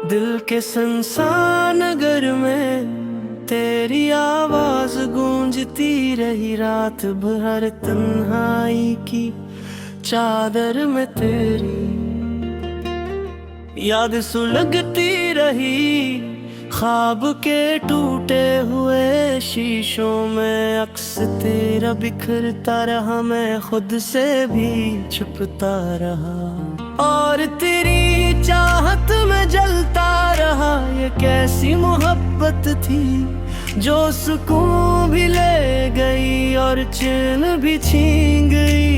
दिल के सुनसान नगर में तेरी आवाज गूंजती रही, रात भर तन्हाई की चादर में तेरी याद सुलगती रही। ख्वाब के टूटे हुए शीशों में अक्स तेरा बिखरता रहा, मैं खुद से भी छुपता रहा और तेरी चाहत में जलता रहा। ये कैसी मोहब्बत थी जो सुकून भी ले गई और चैन भी छीन गई।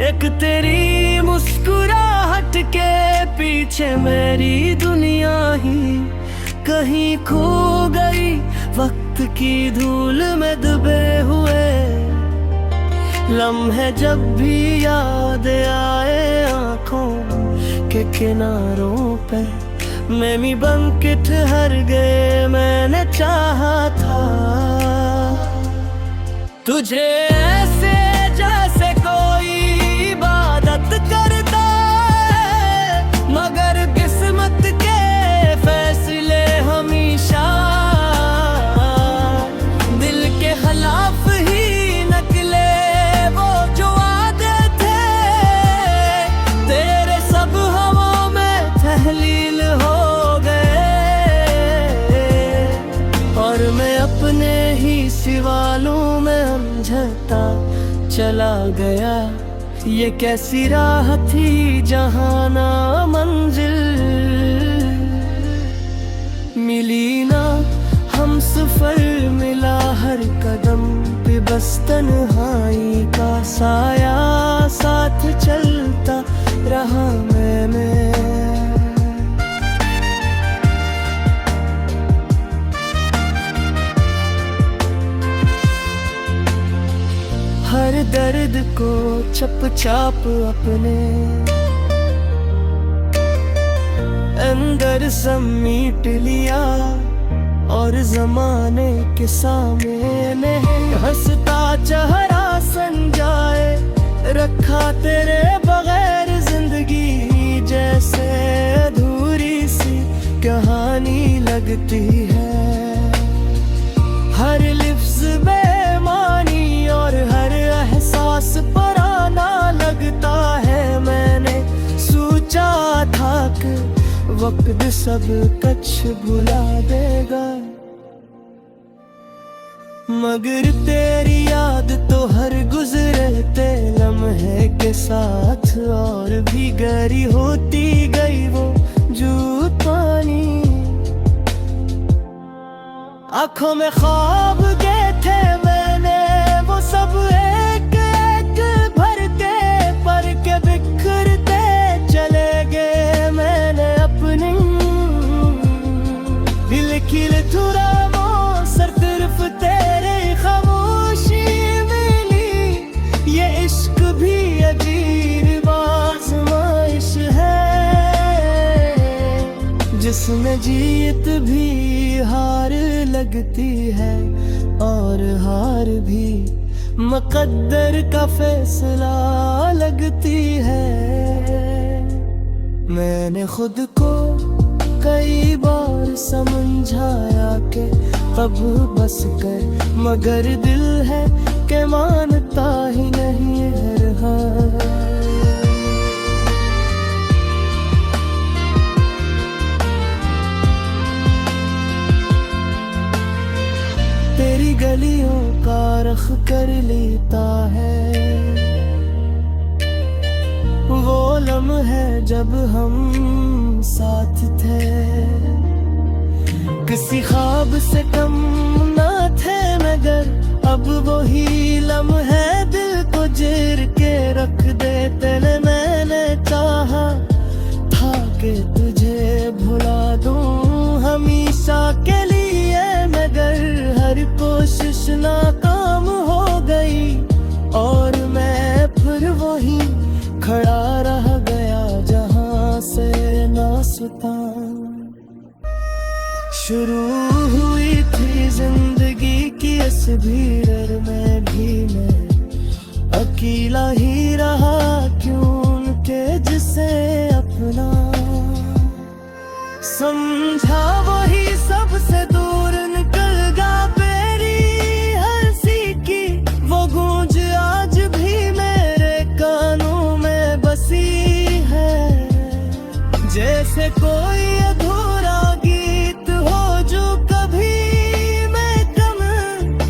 एक तेरी मुस्कुराहट के पीछे मेरी दुनिया ही कहीं खो गई। वक्त की धूल में दबे हुए लम्हे जब भी याद आए आंखों के किनारों पे, मैं भी बन के ठहर गए। मैंने चाहा था तुझे ऐसे जैसे कोई इबादत करता है, मगर किस्मत के फैसले हमेशा दिल के खिलाफ ही निकले। वो जो वादे थे तेरे सब हवा में तहलील हो गए और मैं अपने ही सवालों में उलझता चला गया। ये कैसी राह थी जहाँ ना मंजिल मिली ना हम सफर मिला, हर कदम पे बस तन्हाई का साया साथ चलता रहा। मैंने हर दर्द को चुपचाप अपने अंदर समेट लिया और जमाने के सामने हंसता चेहरा संजाए रखा। तेरे बगैर जिंदगी जैसे अधूरी सी कहानी लगती है। हर लिफ्ज बेमानी और हर एहसास पराना लगता है। मैंने सोचा था कि वक्त सब कुछ भुला देगा, मगर तेरी याद तो हर गुजरते लम्हे के साथ और भी गहरी होती गई। वो झूठ पानी आँखों में ख्वाब के थे मैंने, वो सब एक एक भरते पर के बिखरते चले गए। मैंने अपनी दिल की थुरा सिर्फ तेरे खामोशी मिली। ये इश्क भी अजीब आजमाइश है जिसमें जीत भी हार लगती है और हार भी मुकद्दर का फैसला लगती है। मैंने खुद को कई बार समझाया कि अब बस कर, मगर दिल है कि मानता ही नहीं है हार। तेरी गलियों का रख कर लेता है वो लम्हे जब हम साथ थे। किसी ख्वाब से कम ना थे मगर अब वही लम्हे दिल को चीर के रख देते। मैंने चाहा था कि तुझे भुला दूं हमेशा के लिए, मगर हर कोशिश नाकाम हो गई और मैं फिर वही खड़ा रह गया जहां से नासुता शुरू हुई थी जिंदगी की। इस भीड़ में भी मैं अकेला ही रहा, क्यों उनके जिसे अपना समझा वही सबसे दूर निकल गा मेरी हंसी की वो गूंज आज भी मेरे कानों में बसी है। जैसे कोई अधूरा गीत हो जो कभी मैं कम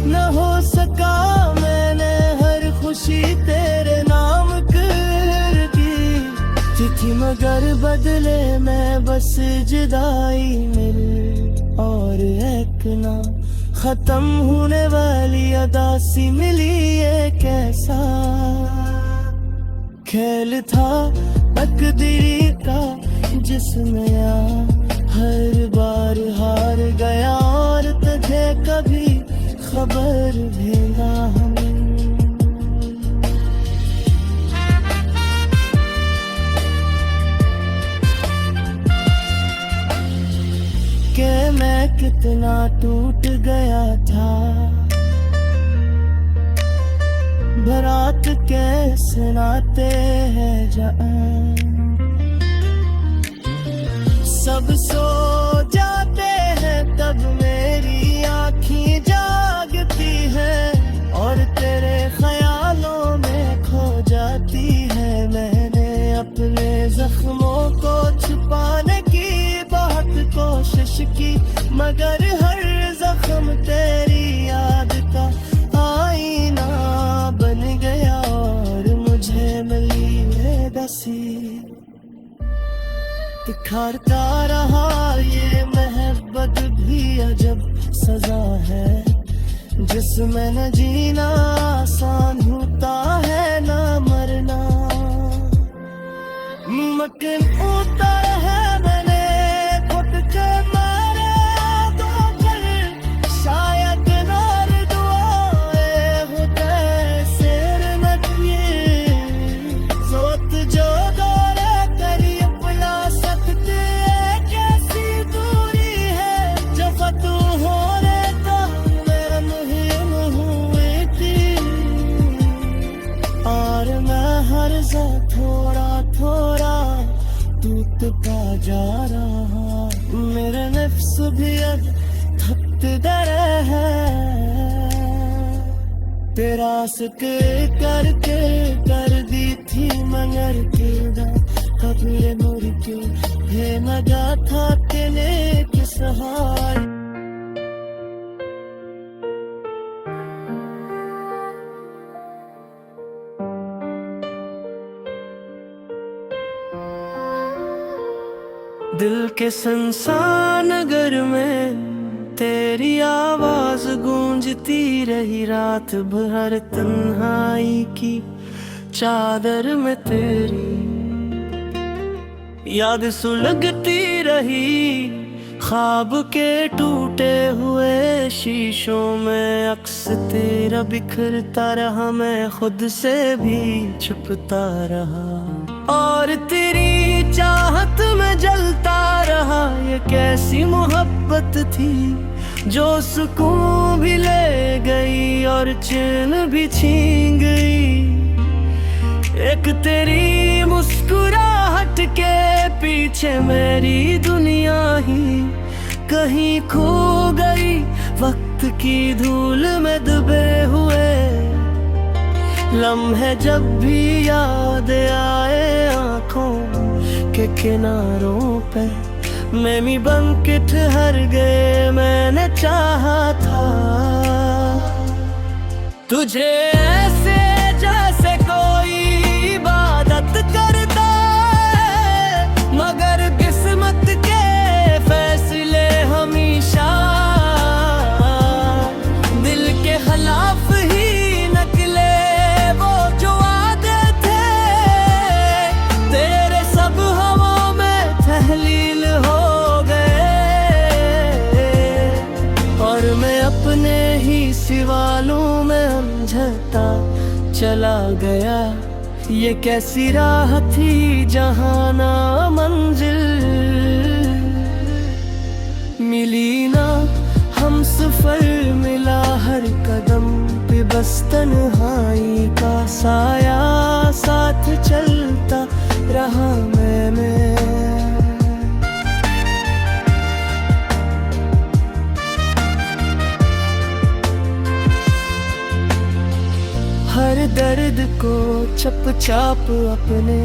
न हो सका, मैंने हर खुशी तेरे नाम कर दी थी, मगर बदले में बस जुदाई मिल और एक ना खत्म होने वाली अदासी मिली। ये कैसा खेल था तकदीर का जिसमें हर बार हार गया और तुझे कभी खबर भी ना हमें। कि मैं कितना टूट गया था, बारात कैसे नाते हैं जहाँ सब सो जाते हैं तब मेरी आँखें जागती है और तेरे ख्यालों में खो जाती है। मैंने अपने जख्मों को छुपाने की बहुत कोशिश की, मगर हर जख्म तेरी याद का आईना बन गया और मुझे मिली है दसी। दिखाता रहा ये मोहब्बत भी अजब सजा है, जिसमें न जीना आसान होता है न मरना मुमकिन होता है। मैंने घुट के मारे तो कर शायद नार दुआएं होते सिर नकिए सोत जो दौरे करी अपना सकते कैसी दूरी है। जब तू हो रे तो मैं मुहिम हुई थी और मैं हर जा थोड़ा थोड़ा टूट पा जा रहा। मेरे नफ्स भी अब थकते डरे है, तेरा सुके करके कर दी थी मगर किदा कभी मुड़ के है मगा था तेने किस हाल। दिल के सुनसान नगर में तेरी आवाज गूंजती रही, रात भर तन्हाई की चादर में तेरी याद सुलगती रही। ख्वाब के टूटे हुए शीशों में अक्स तेरा बिखरता रहा, मैं खुद से भी छुपता रहा और तेरी चाहत में जलता रहा। ये कैसी मोहब्बत थी जो सुकून भी ले गई और चैन भी छीन गई। एक तेरी मुस्कुराहट के पीछे मेरी दुनिया ही कहीं खो गई, वक्त की धूल में दबे हुए लम्हे जब भी याद आए आँखों के किनारों पे मैं भी बन के ठहर गए। मैंने चाहा था तुझे ऐसे जैसे कोई इबादत करता है, मगर किस्मत के फैसले हमेशा दिल के खिलाफ ही निकले। वो जो वादे थे तेरे सब हवाओं में तहलील हो और मैं अपने ही सवालों में उलझता चला गया। ये कैसी राह थी जहाँ ना मंजिल मिली ना हम सफर मिला, हर कदम पे बस तन्हाई का साया साथ चलता रहा। मैंने दर्द को चुपचाप अपने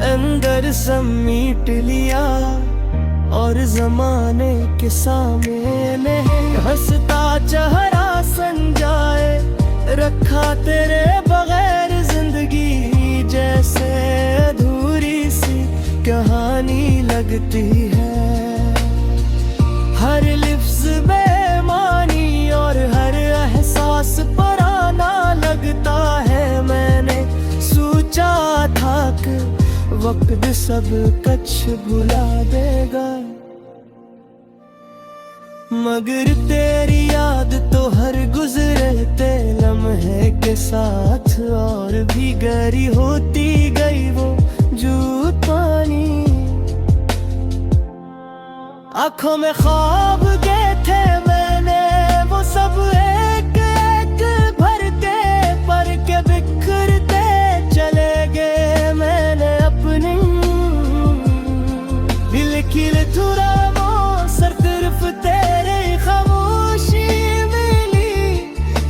अंदर समेट लिया और जमाने के सामने हंसता चेहरा संजाए रखा तेरे बगैर जिंदगी जैसे अधूरी सी कहानी लगती है। हर लिफ्ज़ बेमानी और हर एहसास पुराना लगता है। मैंने सोचा था कि वक्त सब कुछ भुला देगा, मगर तेरी याद तो हर गुजरते लम्हे के साथ और भी गहरी होती गई वो झूठ पानी। आँखों में ख्वाब गए थे मैंने वो सब एक एक भर के पर के बिखरते चले गए। मैंने अपनी दिल की थुरा वो सर तरफ तेरे खामोशी मिली।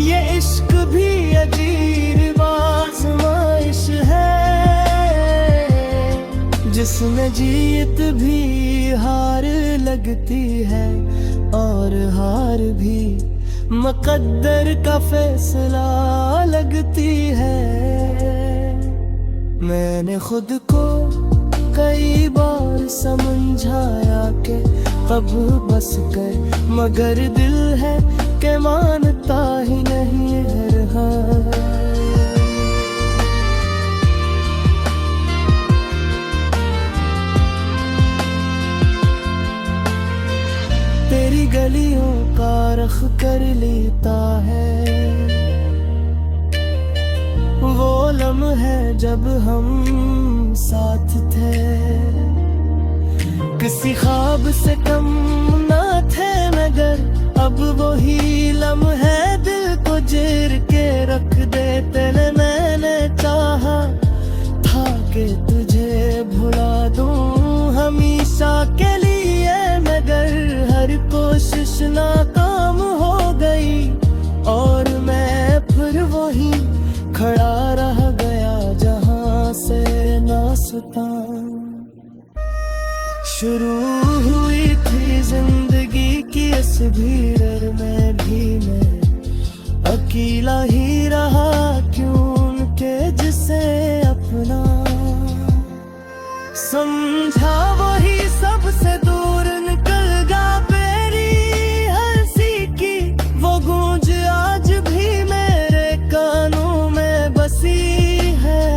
ये इश्क भी अजीब आज़माइश है जिसमें जीत भी हार लगती है और हार भी मुकद्दर का फैसला लगती है। मैंने खुद को कई बार समझाया कि कब बस कर, मगर दिल है कि मानता ही नहीं है रहा। तेरी गलियों का रख कर लेता है वो लम्हे जब हम साथ थे। किसी ख्वाब से कम ना थे मगर अब वही लम्हे दिल को चीर के रख देते। मैंने चाहा था कि तुझे भुला दूं हमेशा के लिए, मगर हर कोशिश नाकाम हो गई और मैं फिर वही खड़ा रह गया जहां से नासता शुरू हुई थी जिंदगी की। इस भीड़ में भी मैं अकेला ही रहा, क्यों उनके जिसे अपना समझा वही सबसे दूर निकल गया। मेरी हंसी की वो गूंज आज भी मेरे कानों में बसी है,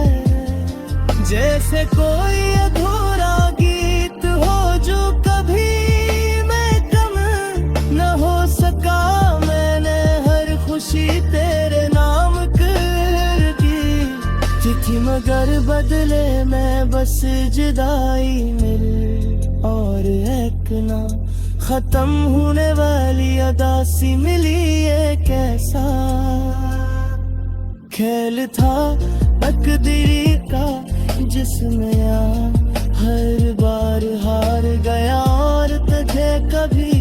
जैसे कोई अधूरा गीत हो जो कभी मैं कम न हो सका। मैंने हर खुशी तेरे नाम कर दी थी, मगर बदले में बस जुदाई मिल और एक ना खत्म होने वाली अदासी मिली। ये कैसा खेल था तकदीर का जिसमें हर बार हार गया और तुझे कभी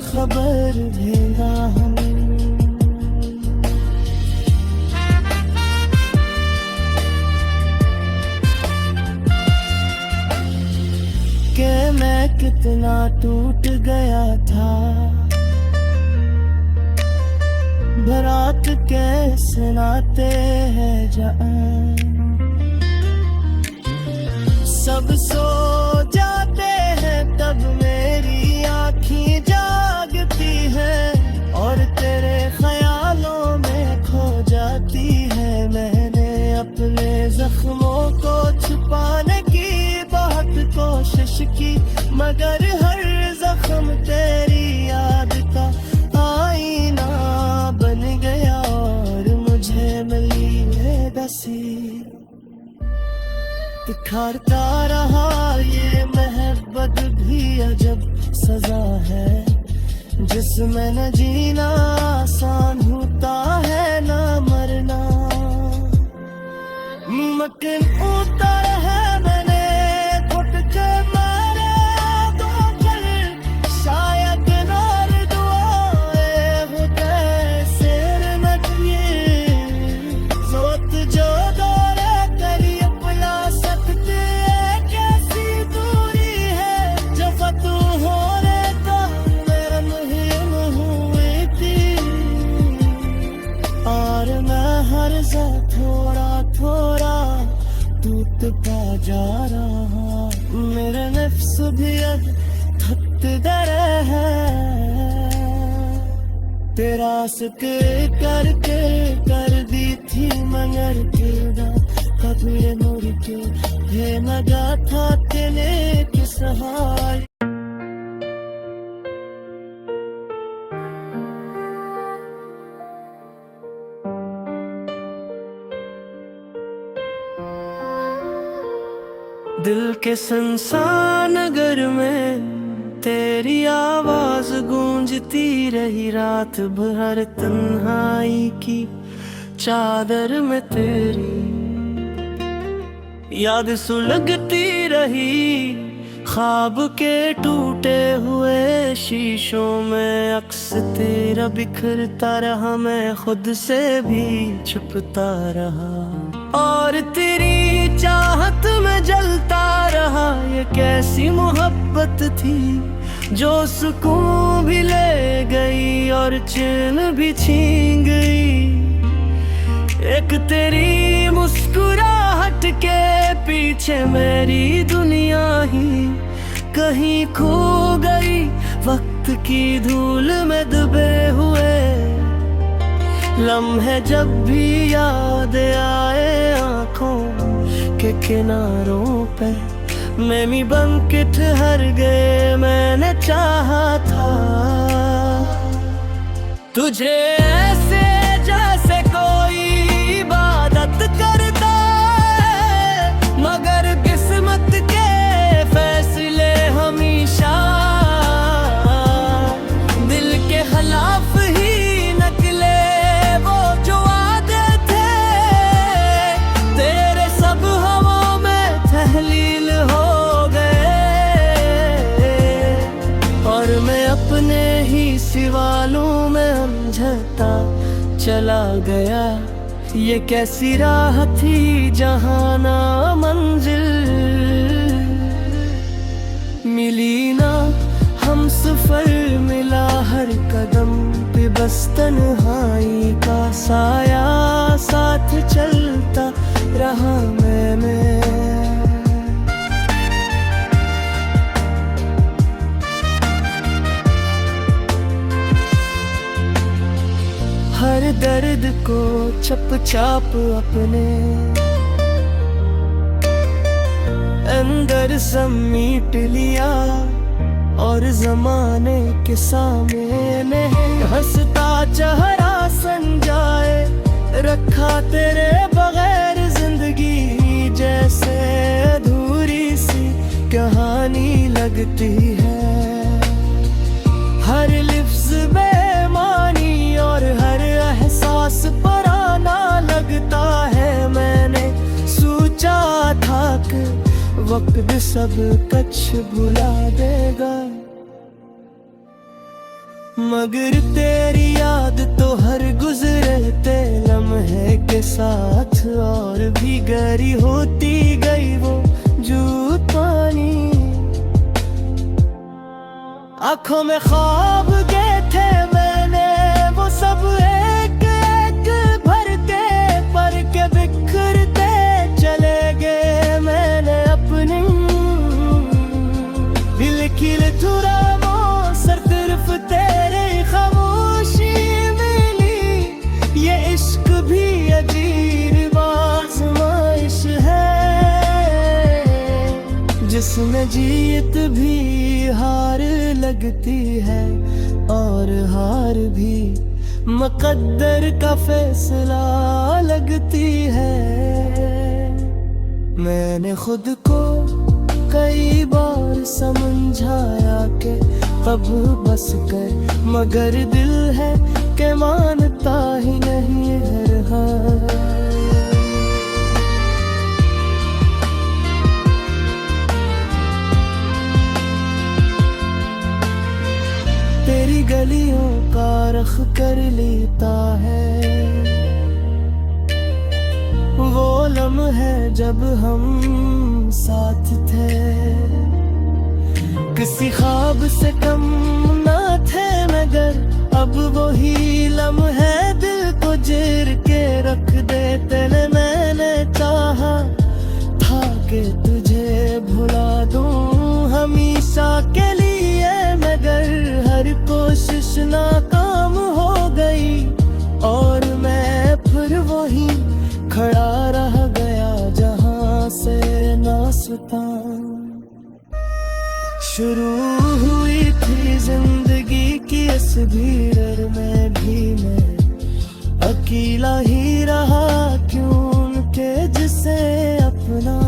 खबर भी ना हम। कि मैं कितना टूट गया था, बारात कैसे नाते हैं जान। सब सो जाते हैं तब मेरी आँखें जागती हैं और तेरे ख्यालों में खो जाती है। मैंने अपने जख्मों को छुपाने की बहुत कोशिश की, मगर हर जख्म तेरी याद का आईना बन गया और मुझे मिली है दसी। दिखाता रहा ये मोहब्बत भी अजब सजा है जिसमें न जीना आसान होता है न मरना मुमकिन होता है। मैंने घुट के मारे तो कल शायद नार दुआएं होते सिर न जा रहा, मेरे नफ्स भी अब थक गए हैं। तेरा शुक्र करके कर दी थी मगर किरदा कभी मुड़ के ये लगा था तेरे किस हाल। दिल के सुनसान नगर में तेरी आवाज गूंजती रही, रात भर तन्हाई की चादर में तेरी याद सुलगती रही। ख्वाब के टूटे हुए शीशों में अक्स तेरा बिखरता रहा, मैं खुद से भी छुपता रहा और तेरी चाहत में जलता रहा। ये कैसी मोहब्बत थी जो सुकून भी ले गई और चैन भी छीन गई। एक तेरी मुस्कुराहट के पीछे मेरी दुनिया ही कहीं खो गई, वक्त की धूल में दबे हुए लम्हे जब भी याद आए आँखों के किनारों पे मैं भी बन के ठहर गए। मैंने चाहा था तुझे ऐसे जैसे कोई इबादत करता है, मगर किस्मत के फैसले हमेशा दिल के खिलाफ ही निकले। वो जो वादे थे तेरे सब हवाओं में तहलील हो गए और मैं अपने ही सवालों में उलझता चला गया। ये कैसी राह थी जहाँ ना मंजिल मिली ना हम सफर मिला, हर कदम पे बस तन्हाई का साया साथ चलता रहा। मैंने हर दर्द को चुपचाप अपने अंदर समेट लिया और जमाने के सामने हंसता चेहरा संजाए रखा। तेरे बगैर जिंदगी जैसे अधूरी सी कहानी लगती है। हर लिफ्ज़ बेमानी और हर एहसास पराना लगता है। मैंने सोचा था कि वक्त सब कुछ भुला देगा, मगर तेरी याद तो हर गुजरते लम्हे के साथ और भी गहरी होती गई। वो जूत पानी आँखों में ख्वाब गए थे मैंने, वो सब एक एक भर के पर के बिखरते चले गए। मैंने अपनी दिल की लथुरामो सर तरफ तेरे खामोशी मिली। ये इश्क भी अजीब आज़माइश है जिसमें जीत भी हार लगती है और हार भी मुकद्दर का फैसला लगती है। मैंने खुद को कई बार समझाया कि अब बस कर, मगर दिल है कि मानता ही नहीं है हार। तेरी गलियों का रख कर लेता है वो लम्हे जब हम साथ थे। किसी ख्वाब से कम ना थे मगर अब वही लम्हे दिल को चीर के रख देते। मैंने चाहा था कि बताऊं। शुरू हुई थी जिंदगी की इस भीड़ में भी मैं अकेला ही रहा, क्यों उनके जिसे अपना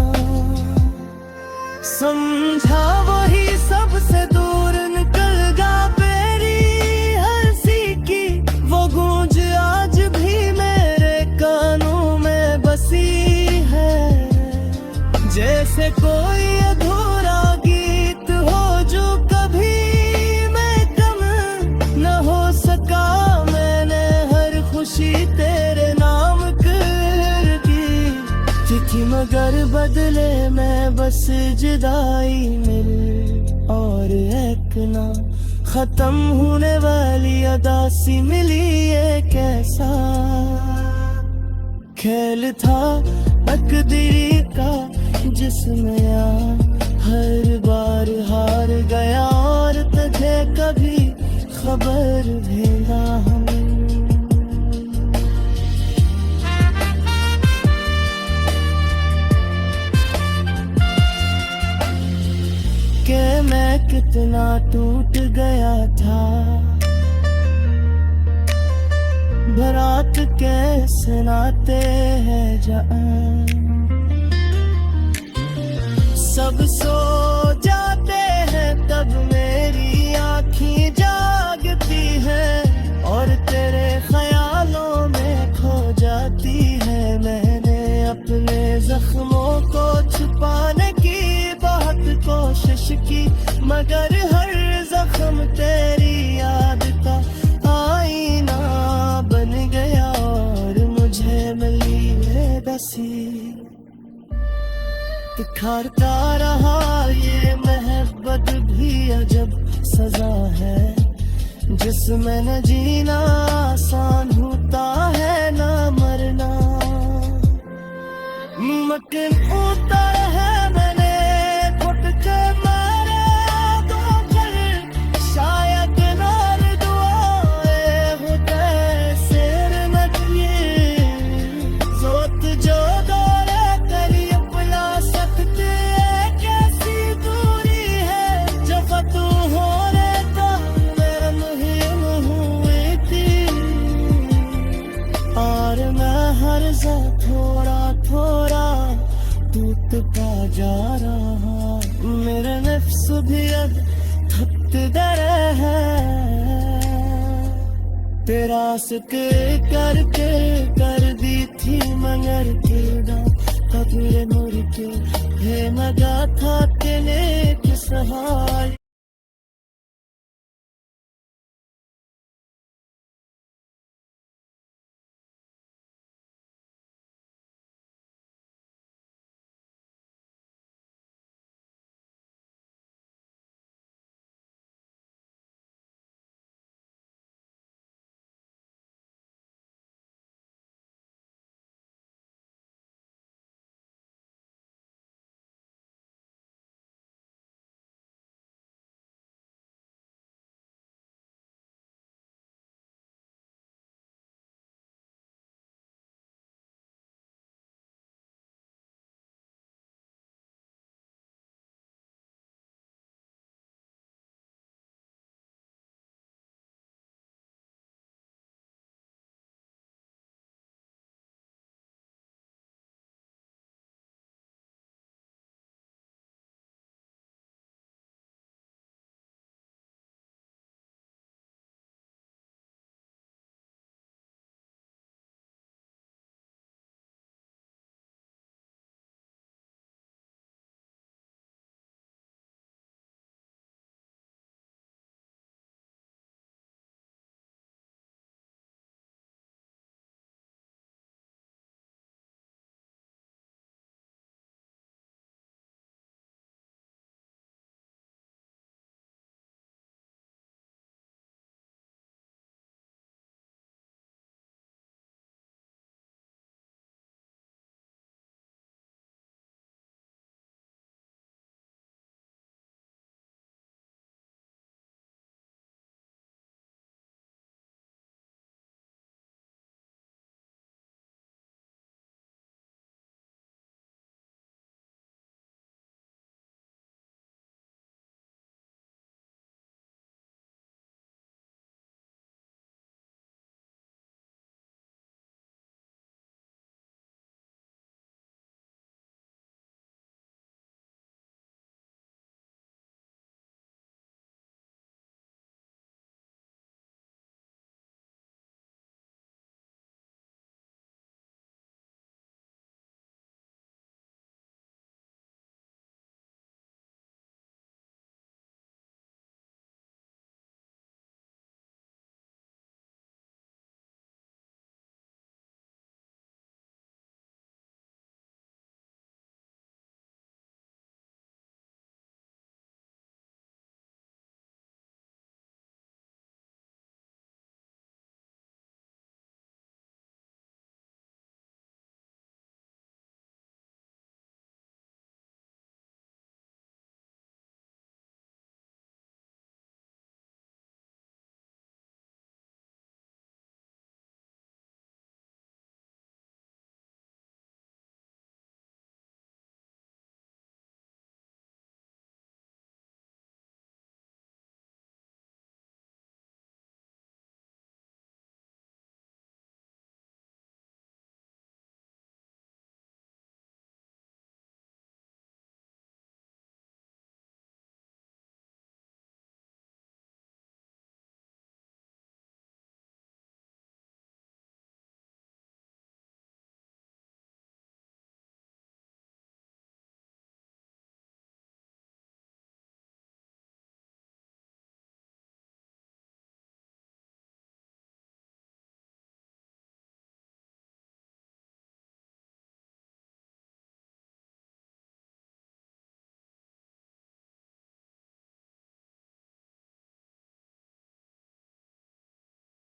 समझा वही सबसे दूर निकल गा। मेरी हंसी की वो गूंज आज भी मेरे कानों में बसी है, जैसे कोई अधूरा गीत हो जो कभी मैं कम न हो सका। मैंने हर खुशी तेरे नाम कर दी थी, मगर बदले में बस जुदाई मिल और एक ना खत्म होने वाली अदासी मिली। ये कैसा खेल था तकदीर का जिसमें हर बार हार गया और तुझे कभी खबर भी ना हमें। कि मैं कितना टूट गया था, बारात कैसे नाते हैं जान। सब सो जाते हैं तब मेरी आँखें जागती हैं और तेरे ख्यालों में खो जाती है। मैंने अपने जख्मों को छुपाने की बहुत कोशिश की, मगर हर जख्म तेरी याद का आईना बन गया और मुझे मिली है बसी। दिखाता रहा ये मोहब्बत भी अजब सजा है, जिसमें न जीना आसान होता है ना मरना मुमकिन होता है। मैंने घुट के मारे तो कर शायद नाल दुआएं होते सिर न दिए जोत जो दौरे करी अपना सकते। कैसी दूरी है जब तू होने तो मैं मुहिम हुई थी और मैं हर जा थोड़ा थोड़ा टूटता जा रहा। मेरे नफ्स भी अब थक गए हैं, तेरा शुक्र करके कर दी थी मगर किरदा कबीर मुड़ के है मगा था तेरे किस हाल।